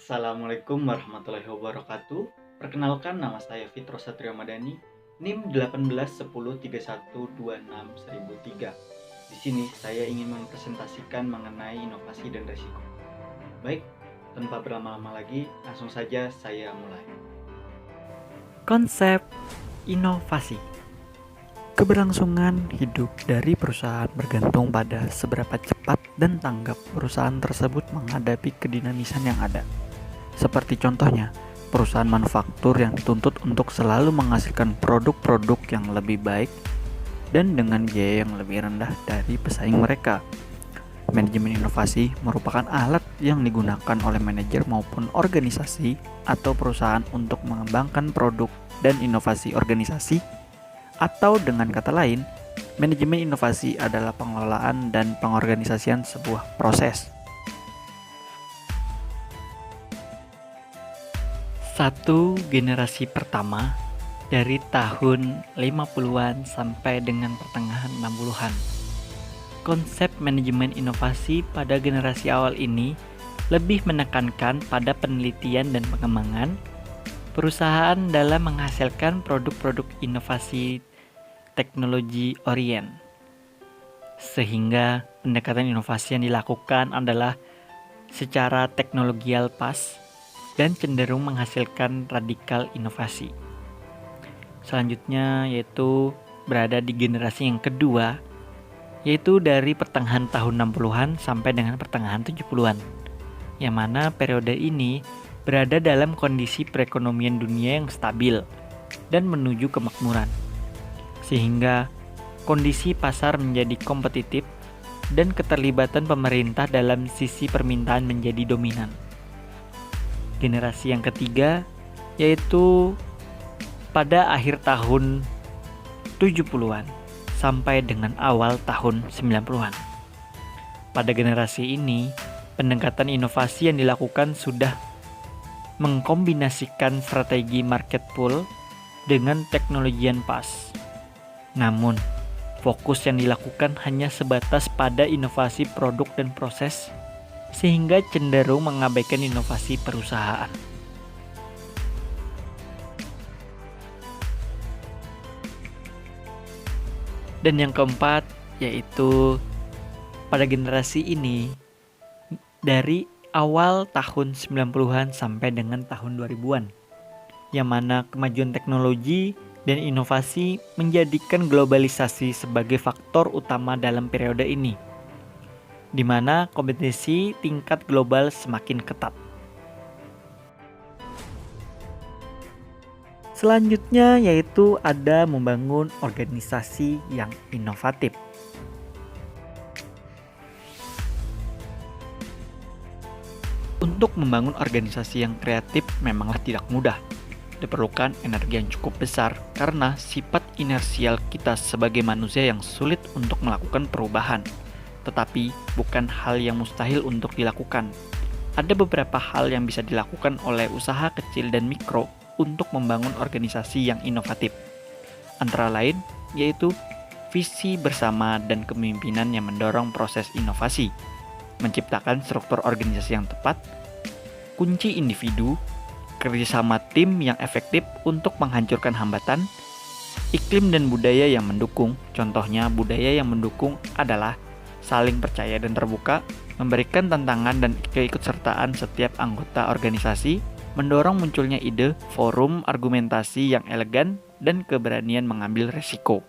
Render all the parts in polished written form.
Assalamualaikum warahmatullahi wabarakatuh. Perkenalkan, nama saya Fitro Satrio Madani, NIM 181031261003. Di sini saya ingin mempresentasikan mengenai inovasi dan risiko. Baik, tanpa berlama-lama lagi, langsung saja saya mulai. Konsep inovasi. Keberlangsungan hidup dari perusahaan bergantung pada seberapa cepat dan tanggap perusahaan tersebut menghadapi kedinamisan yang ada. Seperti contohnya, perusahaan manufaktur yang dituntut untuk selalu menghasilkan produk-produk yang lebih baik dan dengan biaya yang lebih rendah dari pesaing mereka. Manajemen inovasi merupakan alat yang digunakan oleh manajer maupun organisasi atau perusahaan untuk mengembangkan produk dan inovasi organisasi, atau dengan kata lain, manajemen inovasi adalah pengelolaan dan pengorganisasian sebuah proses. 1. Generasi pertama dari tahun 50-an sampai dengan pertengahan 60-an. Konsep manajemen inovasi pada generasi awal ini lebih menekankan pada penelitian dan pengembangan perusahaan dalam menghasilkan produk-produk inovasi teknologi orient. Sehingga pendekatan inovasi yang dilakukan adalah secara teknologial pas dan cenderung menghasilkan radikal inovasi. Selanjutnya yaitu berada di generasi yang kedua, yaitu dari pertengahan tahun 60-an sampai dengan pertengahan 70-an, yang mana periode ini berada dalam kondisi perekonomian dunia yang stabil dan menuju kemakmuran, sehingga kondisi pasar menjadi kompetitif dan keterlibatan pemerintah dalam sisi permintaan menjadi dominan. Generasi yang ketiga yaitu pada akhir tahun 70-an sampai dengan awal tahun 90-an. Pada generasi ini, pendekatan inovasi yang dilakukan sudah mengkombinasikan strategi market pull dengan teknologi yang pas. Namun, fokus yang dilakukan hanya sebatas pada inovasi produk dan proses, sehingga cenderung mengabaikan inovasi perusahaan. Dan yang keempat yaitu pada generasi ini dari awal tahun 90-an sampai dengan tahun 2000-an, yang mana kemajuan teknologi dan inovasi menjadikan globalisasi sebagai faktor utama dalam periode ini, di mana kompetisi tingkat global semakin ketat. Selanjutnya yaitu ada membangun organisasi yang inovatif. Untuk membangun organisasi yang kreatif memanglah tidak mudah. Diperlukan energi yang cukup besar karena sifat inersial kita sebagai manusia yang sulit untuk melakukan perubahan. Tetapi bukan hal yang mustahil untuk dilakukan. Ada beberapa hal yang bisa dilakukan oleh usaha kecil dan mikro untuk membangun organisasi yang inovatif. Antara lain yaitu visi bersama dan kepemimpinan yang mendorong proses inovasi, menciptakan struktur organisasi yang tepat, kunci individu, kerjasama tim yang efektif untuk menghancurkan hambatan, iklim dan budaya yang mendukung. Contohnya budaya yang mendukung adalah saling percaya dan terbuka, memberikan tantangan dan keikutsertaan setiap anggota organisasi, mendorong munculnya ide, forum argumentasi yang elegan, dan keberanian mengambil resiko.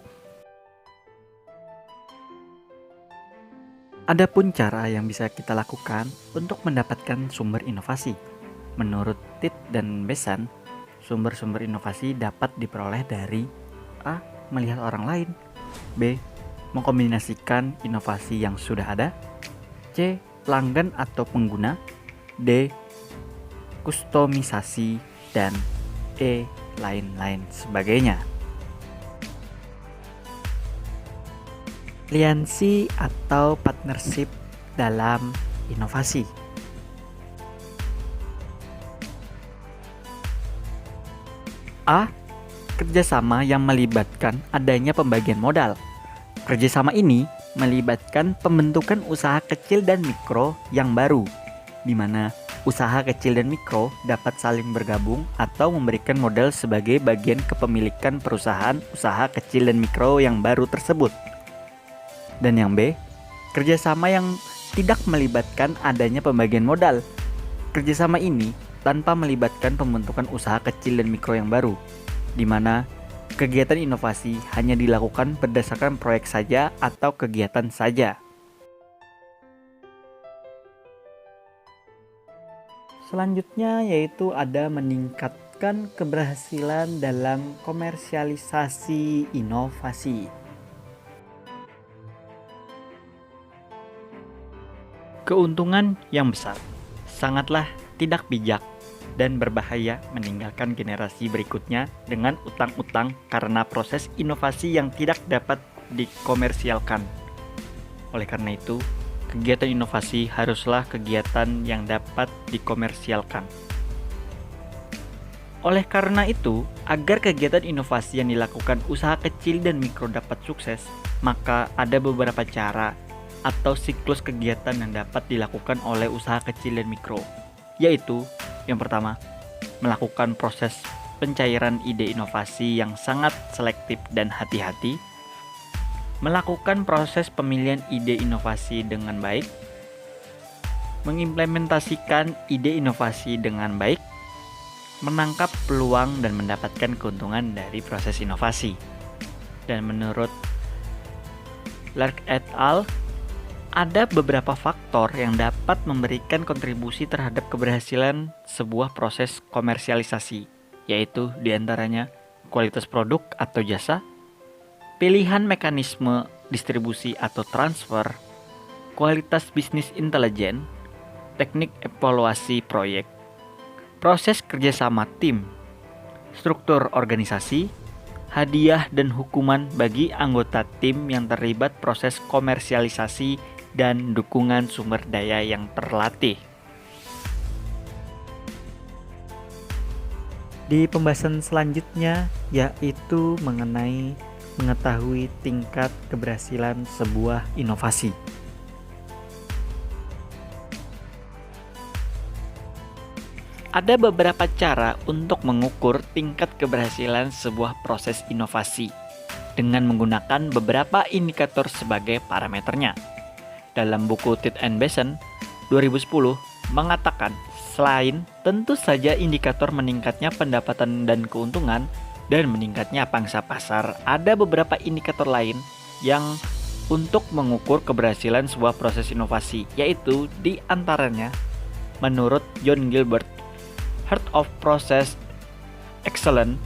Adapun cara yang bisa kita lakukan untuk mendapatkan sumber inovasi. Menurut Tit dan Besan, sumber-sumber inovasi dapat diperoleh dari A. Melihat orang lain, B. Mengkombinasikan inovasi yang sudah ada, C. Pelanggan atau pengguna, D. Kustomisasi, dan E. Lain-lain sebagainya. Aliansi atau partnership dalam inovasi. A. Kerjasama yang melibatkan adanya pembagian modal. Kerjasama ini melibatkan pembentukan usaha kecil dan mikro yang baru, di mana usaha kecil dan mikro dapat saling bergabung atau memberikan modal sebagai bagian kepemilikan perusahaan usaha kecil dan mikro yang baru tersebut. Dan yang B, kerjasama yang tidak melibatkan adanya pembagian modal. Kerjasama ini tanpa melibatkan pembentukan usaha kecil dan mikro yang baru, di mana kegiatan inovasi hanya dilakukan berdasarkan proyek saja atau kegiatan saja. Selanjutnya yaitu ada meningkatkan keberhasilan dalam komersialisasi inovasi. Keuntungan yang besar sangatlah tidak bijak dan berbahaya meninggalkan generasi berikutnya dengan utang-utang karena proses inovasi yang tidak dapat dikomersialkan. Oleh karena itu, kegiatan inovasi haruslah kegiatan yang dapat dikomersialkan. Oleh karena itu, agar kegiatan inovasi yang dilakukan usaha kecil dan mikro dapat sukses, maka ada beberapa cara atau siklus kegiatan yang dapat dilakukan oleh usaha kecil dan mikro, yaitu yang pertama, melakukan proses pencairan ide inovasi yang sangat selektif dan hati-hati, melakukan proses pemilihan ide inovasi dengan baik, mengimplementasikan ide inovasi dengan baik, menangkap peluang dan mendapatkan keuntungan dari proses inovasi. Dan menurut Lark et al., ada beberapa faktor yang dapat memberikan kontribusi terhadap keberhasilan sebuah proses komersialisasi, yaitu diantaranya kualitas produk atau jasa, pilihan mekanisme distribusi atau transfer, kualitas bisnis intelijen, teknik evaluasi proyek, proses kerjasama tim, struktur organisasi, hadiah dan hukuman bagi anggota tim yang terlibat proses komersialisasi, dan dukungan sumber daya yang terlatih. Di pembahasan selanjutnya yaitu mengenai mengetahui tingkat keberhasilan sebuah inovasi. Ada beberapa cara untuk mengukur tingkat keberhasilan sebuah proses inovasi dengan menggunakan beberapa indikator sebagai parameternya. Dalam buku Tid and Beeson 2010 mengatakan, selain tentu saja indikator meningkatnya pendapatan dan keuntungan dan meningkatnya pangsa pasar, ada beberapa indikator lain yang untuk mengukur keberhasilan sebuah proses inovasi, yaitu di antaranya menurut John Gilbert, Heart of Process Excellence,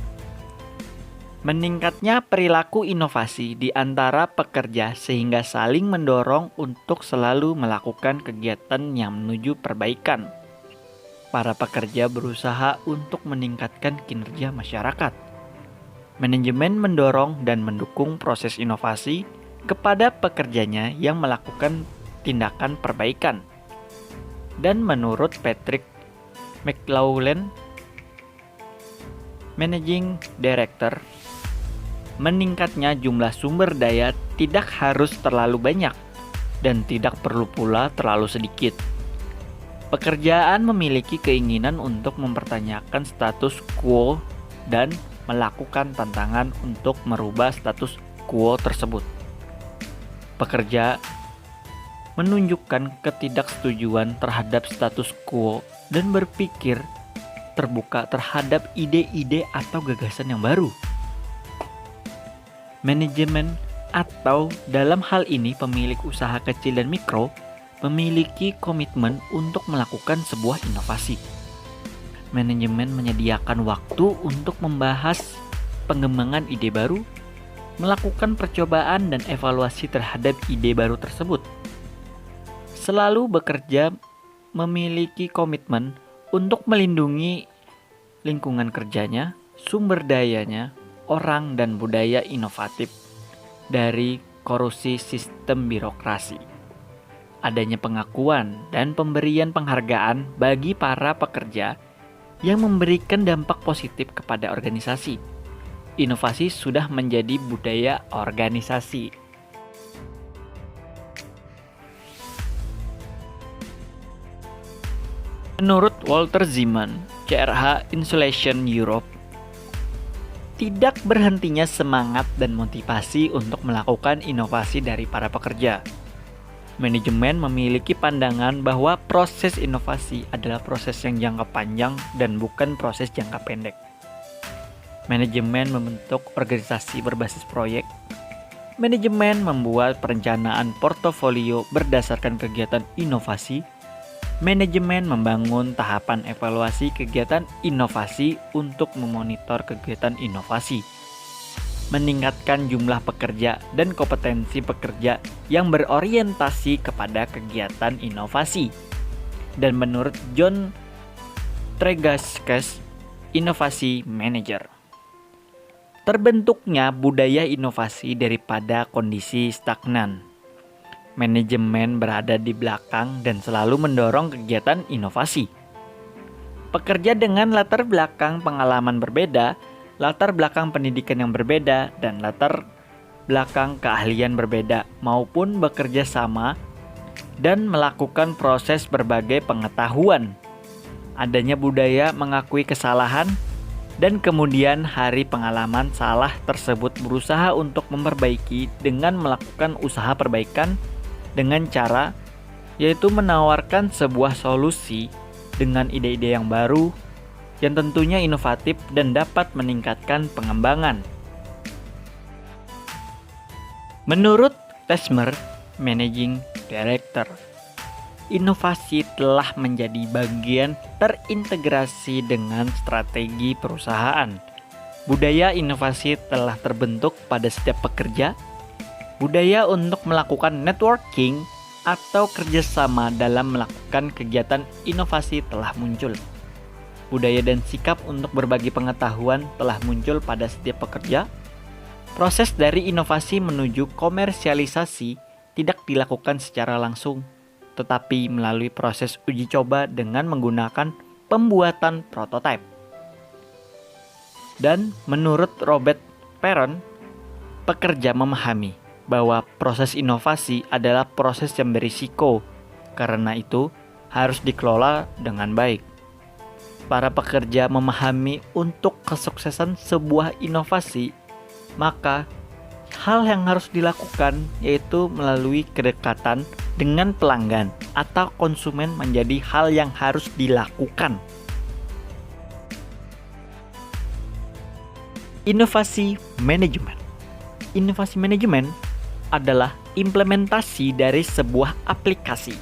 meningkatnya perilaku inovasi di antara pekerja sehingga saling mendorong untuk selalu melakukan kegiatan yang menuju perbaikan. Para pekerja berusaha untuk meningkatkan kinerja masyarakat. Manajemen mendorong dan mendukung proses inovasi kepada pekerjanya yang melakukan tindakan perbaikan. Dan menurut Patrick McLaughlin, Managing Director, meningkatnya jumlah sumber daya tidak harus terlalu banyak dan tidak perlu pula terlalu sedikit. Pekerjaan memiliki keinginan untuk mempertanyakan status quo dan melakukan tantangan untuk merubah status quo tersebut. Pekerja menunjukkan ketidaksetujuan terhadap status quo dan berpikir terbuka terhadap ide-ide atau gagasan yang baru. Manajemen atau dalam hal ini pemilik usaha kecil dan mikro memiliki komitmen untuk melakukan sebuah inovasi. Manajemen menyediakan waktu untuk membahas pengembangan ide baru, melakukan percobaan dan evaluasi terhadap ide baru tersebut. Selalu bekerja memiliki komitmen untuk melindungi lingkungan kerjanya, sumber dayanya, orang dan budaya inovatif dari korosi sistem birokrasi. Adanya pengakuan dan pemberian penghargaan bagi para pekerja yang memberikan dampak positif kepada organisasi. Inovasi sudah menjadi budaya organisasi. Menurut Walter Zeeman, CRH Insulation Europe, tidak berhentinya semangat dan motivasi untuk melakukan inovasi dari para pekerja. Manajemen memiliki pandangan bahwa proses inovasi adalah proses yang jangka panjang dan bukan proses jangka pendek. Manajemen membentuk organisasi berbasis proyek. Manajemen membuat perencanaan portofolio berdasarkan kegiatan inovasi. Manajemen membangun tahapan evaluasi kegiatan inovasi untuk memonitor kegiatan inovasi. Meningkatkan jumlah pekerja dan kompetensi pekerja yang berorientasi kepada kegiatan inovasi. Dan menurut John Tregaskes, inovasi manager, terbentuknya budaya inovasi daripada kondisi stagnan. Manajemen berada di belakang dan selalu mendorong kegiatan inovasi. Pekerja dengan latar belakang pengalaman berbeda, latar belakang pendidikan yang berbeda, dan latar belakang keahlian berbeda, maupun bekerja sama dan melakukan proses berbagai pengetahuan. Adanya budaya mengakui kesalahan dan kemudian hari pengalaman salah tersebut berusaha untuk memperbaiki dengan melakukan usaha perbaikan dengan cara yaitu menawarkan sebuah solusi dengan ide-ide yang baru yang tentunya inovatif dan dapat meningkatkan pengembangan. Menurut Tesmer, Managing Director, inovasi telah menjadi bagian terintegrasi dengan strategi perusahaan. Budaya inovasi telah terbentuk pada setiap pekerja. Budaya untuk melakukan networking atau kerjasama dalam melakukan kegiatan inovasi telah muncul. Budaya dan sikap untuk berbagi pengetahuan telah muncul pada setiap pekerja. Proses dari inovasi menuju komersialisasi tidak dilakukan secara langsung, tetapi melalui proses uji coba dengan menggunakan pembuatan prototipe. Dan menurut Robert Perron, pekerja memahami bahwa proses inovasi adalah proses yang berisiko, karena itu harus dikelola dengan baik. Para pekerja memahami untuk kesuksesan sebuah inovasi, maka hal yang harus dilakukan yaitu melalui kedekatan dengan pelanggan atau konsumen menjadi hal yang harus dilakukan. Inovasi manajemen. Inovasi manajemen adalah implementasi dari sebuah aplikasi,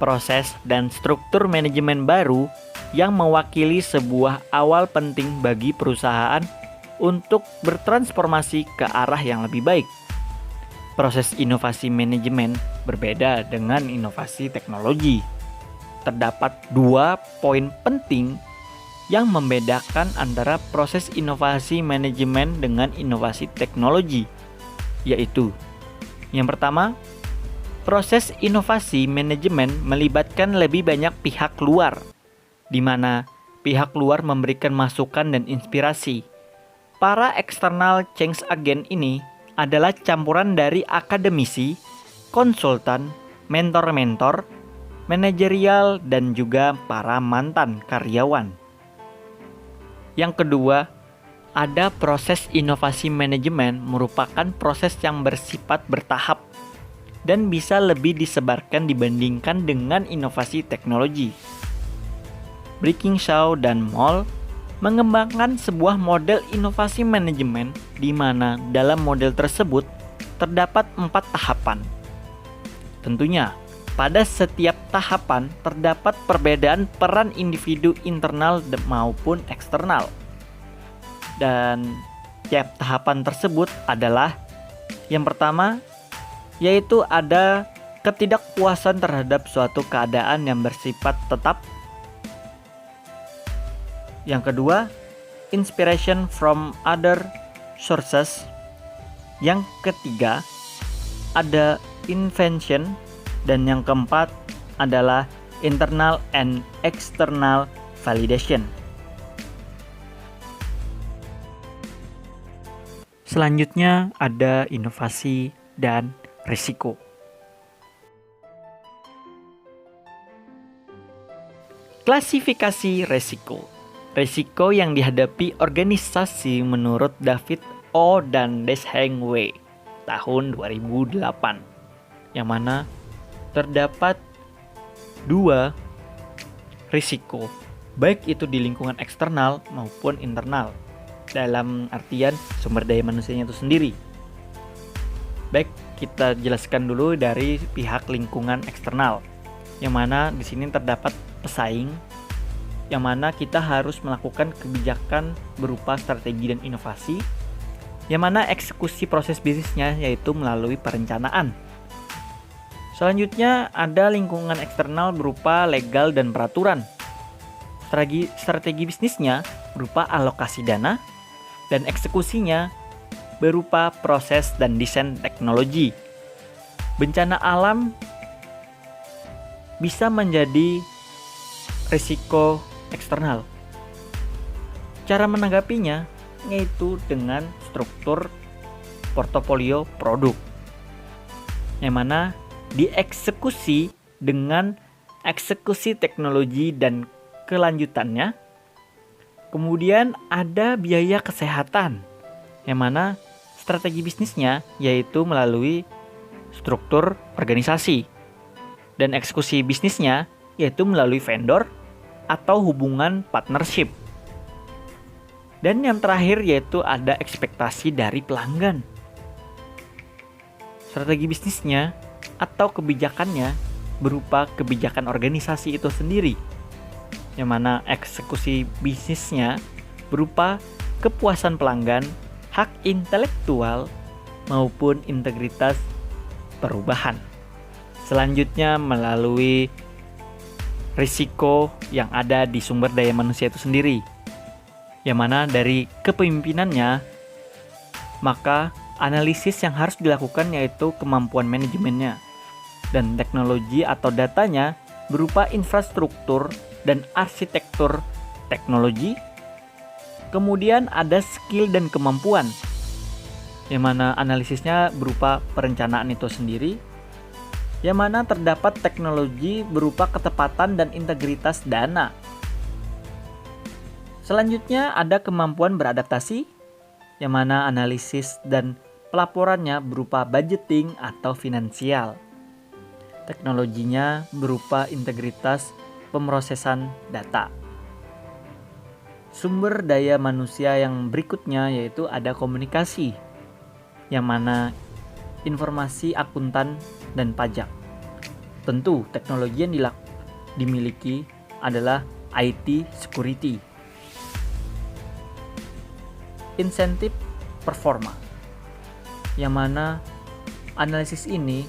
proses dan struktur manajemen baru yang mewakili sebuah awal penting bagi perusahaan untuk bertransformasi ke arah yang lebih baik. Proses inovasi manajemen berbeda dengan inovasi teknologi. Terdapat 2 poin penting yang membedakan antara proses inovasi manajemen dengan inovasi teknologi, yaitu yang pertama, proses inovasi manajemen melibatkan lebih banyak pihak luar, di mana pihak luar memberikan masukan dan inspirasi. Para external change agent ini adalah campuran dari akademisi, konsultan, mentor-mentor, manajerial, dan juga para mantan karyawan. Yang kedua, ada proses inovasi manajemen merupakan proses yang bersifat bertahap dan bisa lebih disebarkan dibandingkan dengan inovasi teknologi. Brikingshaw dan Moll mengembangkan sebuah model inovasi manajemen di mana dalam model tersebut terdapat 4 tahapan. Tentunya, pada setiap tahapan terdapat perbedaan peran individu internal maupun eksternal. Dan tiap tahapan tersebut adalah yang pertama, yaitu ada ketidakpuasan terhadap suatu keadaan yang bersifat tetap. Yang kedua, inspiration from other sources. Yang ketiga, ada invention. Dan yang keempat adalah internal and external validation. Selanjutnya ada inovasi dan risiko. Klasifikasi resiko. Resiko yang dihadapi organisasi menurut David O. dan Desheng W. tahun 2008, yang mana terdapat 2 risiko, baik itu di lingkungan eksternal maupun internal, dalam artian sumber daya manusianya itu sendiri. Baik, kita jelaskan dulu dari pihak lingkungan eksternal, yang mana di sini terdapat pesaing, yang mana kita harus melakukan kebijakan berupa strategi dan inovasi, yang mana eksekusi proses bisnisnya yaitu melalui perencanaan. Selanjutnya ada lingkungan eksternal berupa legal dan peraturan. Strategi bisnisnya berupa alokasi dana, dan eksekusinya berupa proses dan desain teknologi. Bencana alam bisa menjadi risiko eksternal. Cara menanggapinya yaitu dengan struktur portofolio produk, yang mana dieksekusi dengan eksekusi teknologi dan kelanjutannya. Kemudian ada biaya kesehatan, yang mana strategi bisnisnya yaitu melalui struktur organisasi, dan eksekusi bisnisnya yaitu melalui vendor atau hubungan partnership. Dan yang terakhir yaitu ada ekspektasi dari pelanggan. Strategi bisnisnya atau kebijakannya berupa kebijakan organisasi itu sendiri, yang mana eksekusi bisnisnya berupa kepuasan pelanggan, hak intelektual, maupun integritas perubahan. Selanjutnya melalui risiko yang ada di sumber daya manusia itu sendiri, yang mana dari kepemimpinannya, maka analisis yang harus dilakukan yaitu kemampuan manajemennya, dan teknologi atau datanya berupa infrastruktur dan arsitektur teknologi. Kemudian ada skill dan kemampuan, yang mana analisisnya berupa perencanaan itu sendiri, yang mana terdapat teknologi berupa ketepatan dan integritas dana. Selanjutnya ada kemampuan beradaptasi, yang mana analisis dan pelaporannya berupa budgeting atau finansial. Teknologinya berupa integritas pemrosesan data. Sumber daya manusia yang berikutnya yaitu ada komunikasi, yang mana informasi akuntan dan pajak. Tentu teknologi yang dimiliki adalah IT security. Insentif performa, yang mana analisis ini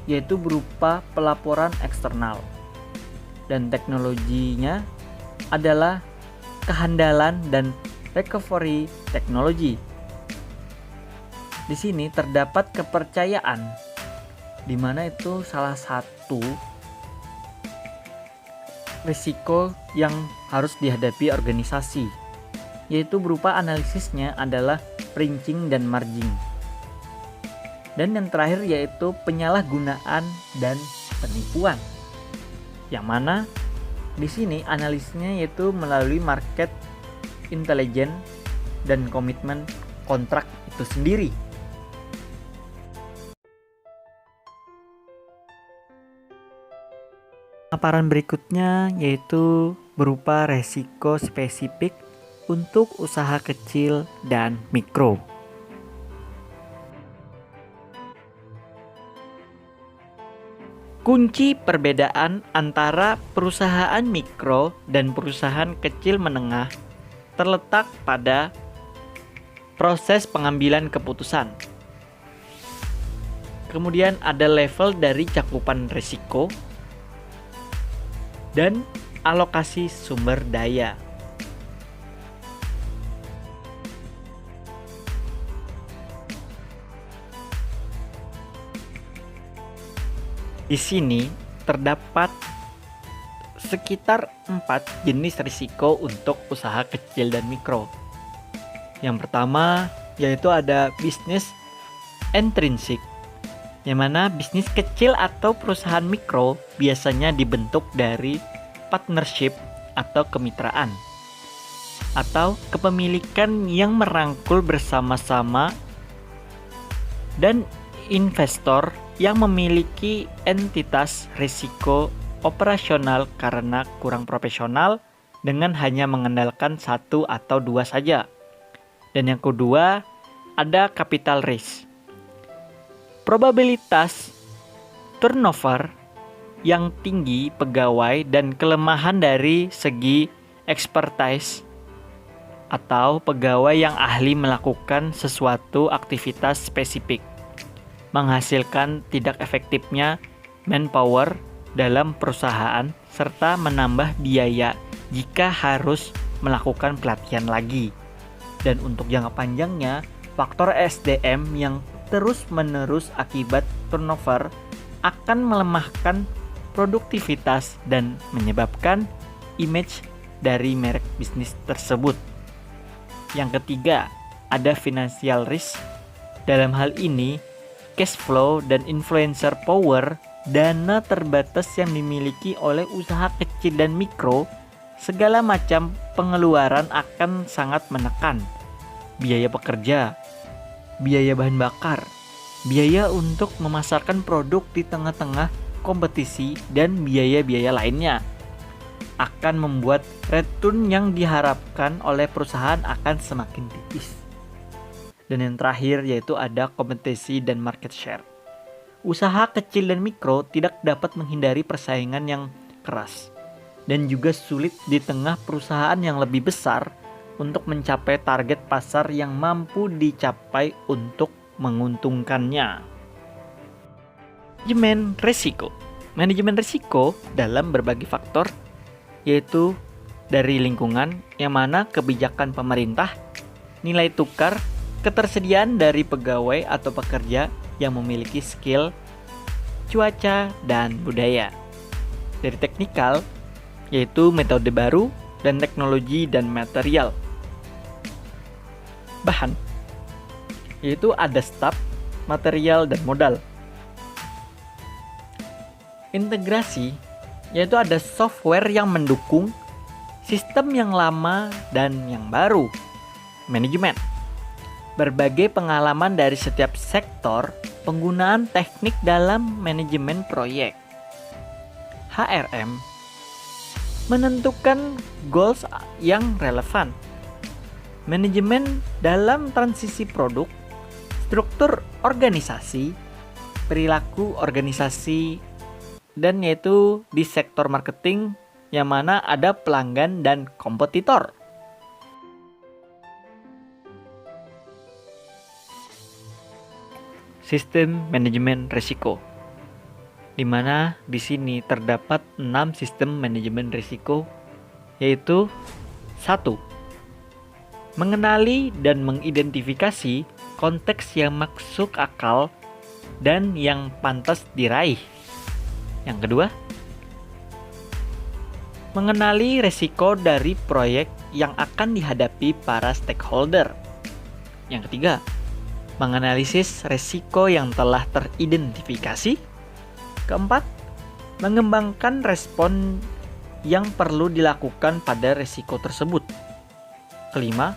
yaitu berupa pelaporan eksternal, dan teknologinya adalah kehandalan dan recovery teknologi. Di sini terdapat kepercayaan, di mana itu salah satu risiko yang harus dihadapi organisasi, yaitu berupa analisisnya adalah printing dan margin. Dan yang terakhir yaitu penyalahgunaan dan penipuan, yang mana di sini analisisnya yaitu melalui market intelligence dan komitmen kontrak itu sendiri. Paparan berikutnya yaitu berupa resiko spesifik untuk usaha kecil dan mikro. Kunci perbedaan antara perusahaan mikro dan perusahaan kecil menengah terletak pada proses pengambilan keputusan. Kemudian ada level dari cakupan risiko dan alokasi sumber daya. Di sini terdapat sekitar 4 jenis risiko untuk usaha kecil dan mikro. Yang pertama yaitu ada bisnis intrinsik, yang mana bisnis kecil atau perusahaan mikro biasanya dibentuk dari partnership atau kemitraan, atau kepemilikan yang merangkul bersama-sama, dan investor yang memiliki entitas risiko operasional karena kurang profesional dengan hanya mengandalkan satu atau dua saja. Dan yang kedua, ada capital risk. Probabilitas turnover yang tinggi pegawai dan kelemahan dari segi expertise atau pegawai yang ahli melakukan sesuatu aktivitas spesifik menghasilkan tidak efektifnya manpower dalam perusahaan serta menambah biaya jika harus melakukan pelatihan lagi. Dan untuk jangka panjangnya, faktor SDM yang terus-menerus akibat turnover akan melemahkan produktivitas dan menyebabkan image dari merek bisnis tersebut. Yang ketiga, ada financial risk. Dalam hal ini, cash flow dan influencer power, dana terbatas yang dimiliki oleh usaha kecil dan mikro, segala macam pengeluaran akan sangat menekan. Biaya pekerja, biaya bahan bakar, biaya untuk memasarkan produk di tengah-tengah kompetisi, dan biaya-biaya lainnya akan membuat return yang diharapkan oleh perusahaan akan semakin tipis. Dan yang terakhir yaitu ada kompetisi dan market share. Usaha kecil dan mikro tidak dapat menghindari persaingan yang keras dan juga sulit di tengah perusahaan yang lebih besar untuk mencapai target pasar yang mampu dicapai untuk menguntungkannya. Manajemen risiko. Manajemen risiko dalam berbagai faktor yaitu dari lingkungan yang mana kebijakan pemerintah, nilai tukar, ketersediaan dari pegawai atau pekerja yang memiliki skill, cuaca, dan budaya. Dari teknikal, yaitu metode baru dan teknologi dan material. Bahan, yaitu ada staf, material, dan modal. Integrasi, yaitu ada software yang mendukung sistem yang lama dan yang baru. Manajemen, berbagai pengalaman dari setiap sektor, penggunaan teknik dalam manajemen proyek. HRM, menentukan goals yang relevan. Manajemen dalam transisi produk, struktur organisasi, perilaku organisasi, dan yaitu di sektor marketing yang mana ada pelanggan dan kompetitor. Sistem manajemen risiko, di mana di sini terdapat 6 sistem manajemen risiko, yaitu 1. Mengenali dan mengidentifikasi konteks yang masuk akal dan yang pantas diraih. Yang kedua, mengenali risiko dari proyek yang akan dihadapi para stakeholder. Yang ketiga, menganalisis risiko yang telah teridentifikasi. Keempat, mengembangkan respon yang perlu dilakukan pada risiko tersebut. Kelima,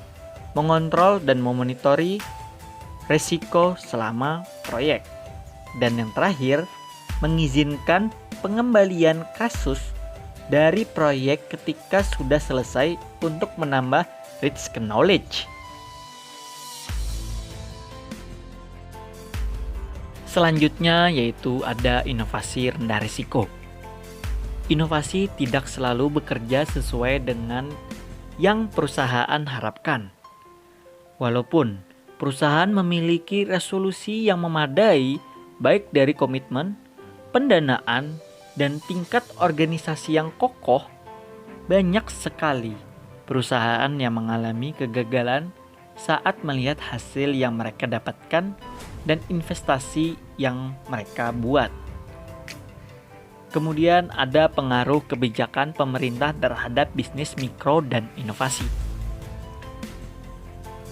mengontrol dan memonitori risiko selama proyek. Dan yang terakhir, mengizinkan pengembalian kasus dari proyek ketika sudah selesai untuk menambah risk knowledge. Selanjutnya yaitu ada inovasi rendah risiko. Inovasi tidak selalu bekerja sesuai dengan yang perusahaan harapkan. Walaupun perusahaan memiliki resolusi yang memadai baik dari komitmen, pendanaan, dan tingkat organisasi yang kokoh, banyak sekali perusahaan yang mengalami kegagalan saat melihat hasil yang mereka dapatkan dan investasi yang mereka buat. Kemudian ada pengaruh kebijakan pemerintah terhadap bisnis mikro dan inovasi.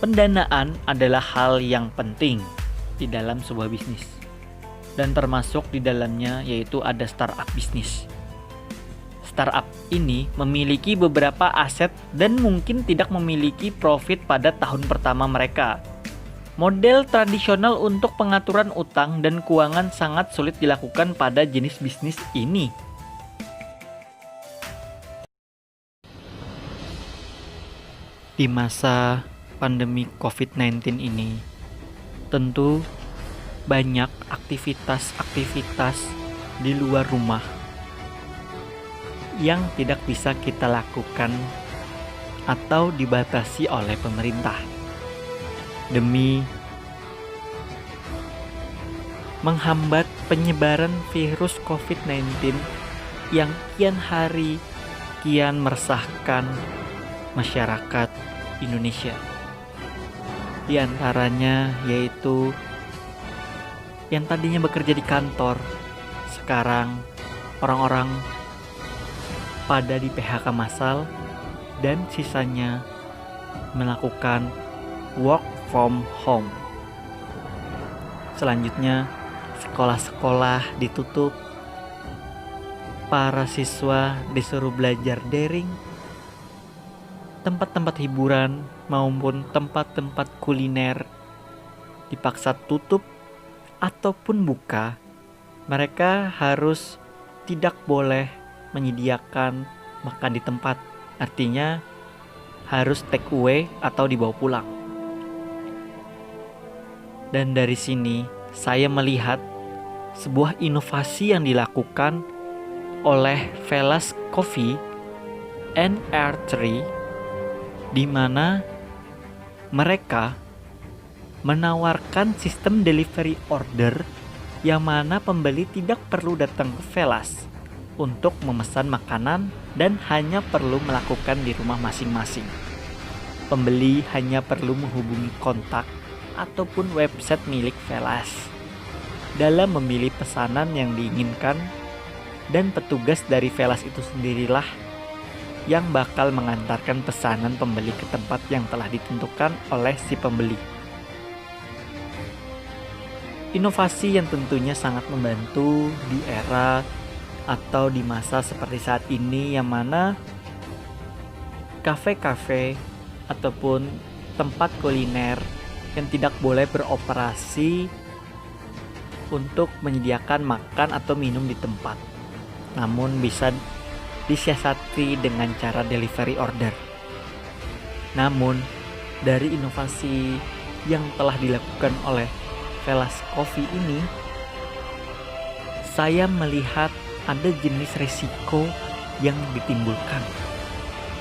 Pendanaan adalah hal yang penting di dalam sebuah bisnis, dan termasuk di dalamnya yaitu ada startup bisnis. startup ini memiliki beberapa aset dan mungkin tidak memiliki profit pada tahun pertama mereka. Model tradisional untuk pengaturan utang dan keuangan sangat sulit dilakukan pada jenis bisnis ini. Di masa pandemi COVID-19 ini, tentu banyak aktivitas-aktivitas di luar rumah yang tidak bisa kita lakukan atau dibatasi oleh pemerintah demi menghambat penyebaran virus COVID-19 yang kian hari kian meresahkan masyarakat Indonesia. Di antaranya yaitu yang tadinya bekerja di kantor, sekarang orang-orang pada di PHK massal dan sisanya melakukan work from home. Selanjutnya, sekolah-sekolah ditutup, para siswa disuruh belajar daring, tempat-tempat hiburan maupun tempat-tempat kuliner dipaksa tutup ataupun buka. Mereka harus tidak boleh menyediakan makan di tempat, artinya harus take away atau dibawa pulang. Dan dari sini saya melihat sebuah inovasi yang dilakukan oleh Velas Coffee and R3, di mana mereka menawarkan sistem delivery order yang mana pembeli tidak perlu datang ke Velas untuk memesan makanan dan hanya perlu melakukan di rumah masing-masing. Pembeli hanya perlu menghubungi kontak ataupun website milik Velas dalam memilih pesanan yang diinginkan, dan petugas dari Velas itu sendirilah yang bakal mengantarkan pesanan pembeli ke tempat yang telah ditentukan oleh si pembeli. Inovasi yang tentunya sangat membantu di era atau di masa seperti saat ini, yang mana kafe-kafe ataupun tempat kuliner yang tidak boleh beroperasi untuk menyediakan makan atau minum di tempat, namun bisa disiasati dengan cara delivery order. Namun, dari inovasi yang telah dilakukan oleh Velas Coffee ini, saya melihat ada jenis risiko yang ditimbulkan,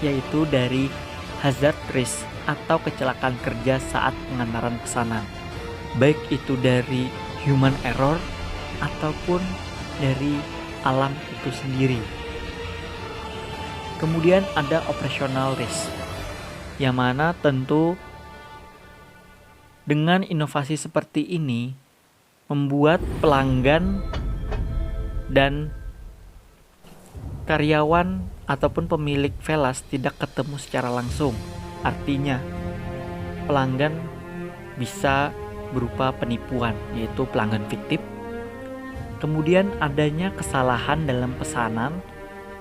yaitu dari hazard risk atau kecelakaan kerja saat pengantaran pesanan, baik itu dari human error ataupun dari alam itu sendiri. Kemudian ada operational risk, yang mana tentu dengan inovasi seperti ini membuat pelanggan dan karyawan ataupun pemilik Velas tidak ketemu secara langsung. Artinya pelanggan bisa berupa penipuan, yaitu pelanggan fiktif. Kemudian adanya kesalahan dalam pesanan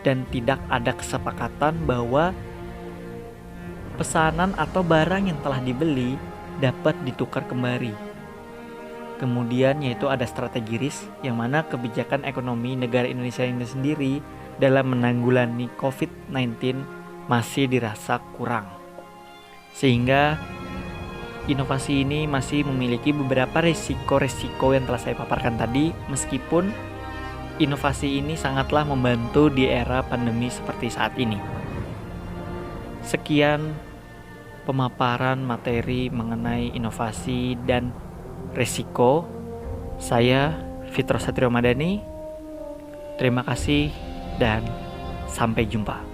dan tidak ada kesepakatan bahwa pesanan atau barang yang telah dibeli dapat ditukar kembali. Kemudian yaitu ada strategi risk, yang mana kebijakan ekonomi negara Indonesia ini sendiri dalam menanggulangi COVID-19 masih dirasa kurang. Sehingga inovasi ini masih memiliki beberapa resiko-resiko yang telah saya paparkan tadi, meskipun inovasi ini sangatlah membantu di era pandemi seperti saat ini. Sekian pemaparan materi mengenai inovasi dan resiko. Saya Fitro Satrio Madani. Terima kasih dan sampai jumpa.